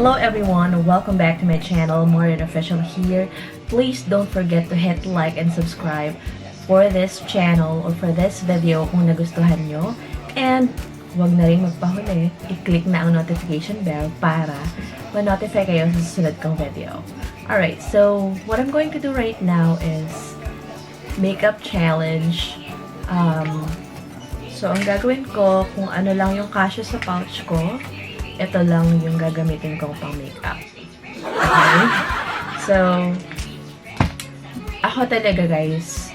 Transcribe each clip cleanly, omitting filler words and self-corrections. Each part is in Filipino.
Hello everyone, welcome back to my channel, More Than Official here. Please don't forget to hit like and subscribe for this channel or for this video kung nagustuhan nyo. And huwag na rin magpahuli, i-click na ang notification bell para ma-notify kayo sa susunod kong video. Alright, so what I'm going to do right now is makeup challenge. So ang gagawin ko, kung ano lang yung kasya sa pouch ko, ito lang yung gagamitin kong pang makeup. Okay? So, ako talaga guys,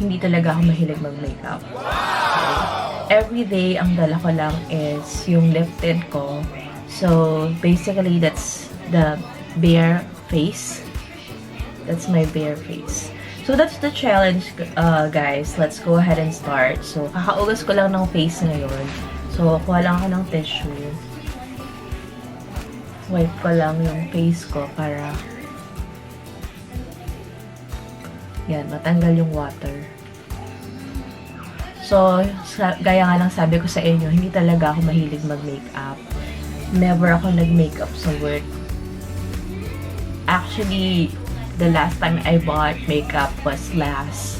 hindi talaga ako mahilig mag-makeup. Okay? Every day, ang dala ko lang is yung lip tint ko. So, basically, that's the bare face. That's my bare face. So, that's the challenge, guys. Let's go ahead and start. So, kakaugas ko lang ng face ngayon. So, kuha lang ako ng tissue. Wipe ko lang yung face ko para yan, matanggal yung water. So, gaya nga lang sabi ko sa inyo, hindi talaga ako mahilig mag-makeup. Never ako nag-makeup sa work. Actually, the last time I bought makeup was last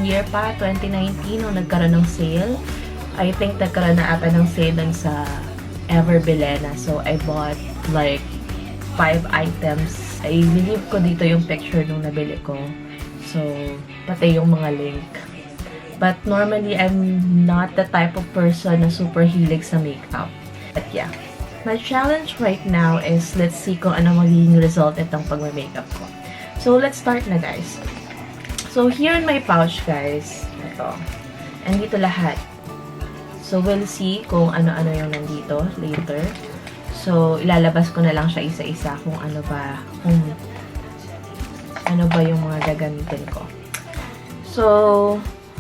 year pa, 2019, nung nagkaroon ng sale. I think nagkaroon na ata ng sale dun sa BILENA. So, I bought like 5 items. I leave ko dito yung picture nung nabili ko. So, pati yung mga link. But normally, I'm not the type of person na super hilig sa makeup. But yeah. My challenge right now is, let's see kung ano magiging result itong pag-makeup ko. So, let's start na guys. So, here in my pouch guys, ito. Andito lahat. So, we'll see kung ano-ano yung nandito later. So, ilalabas ko na lang siya isa-isa kung ano ba yung mga gagamitin ko. So,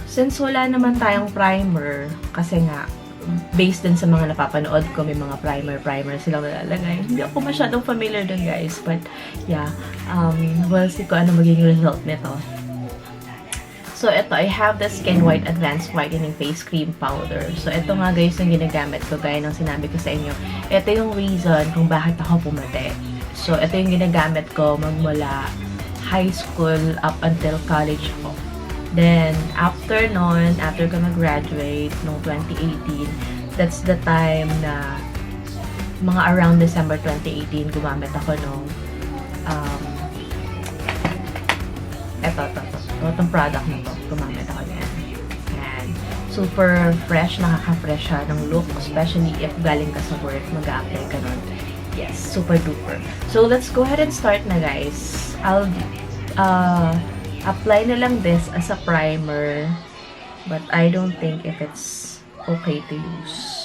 since wala naman tayong primer, kasi nga, based din sa mga napapanood ko, may mga primer silang nalalagay. Hindi ako masyadong familiar dun guys. But, yeah, we'll see kung ano magiging result nito. So, ito, I have the Skin White Advanced Whitening Face Cream Powder. So, ito nga guys yung ginagamit ko, gaya ng sinabi ko sa inyo. Ito yung reason kung bakit ako pumati. So, ito yung ginagamit ko magmula high school up until college ko. Then, after nun, after ko mag-graduate noong 2018, that's the time na mga around December 2018, gumamit ako nung itong product na to, gumamit ako yan. And super fresh, nakaka-fresh siya ng look, especially if galing ka sa work, mag-a-apply ka nun. Yes, super duper. So, let's go ahead and start na guys. I'll apply na lang this as a primer, but I don't think if it's okay to use.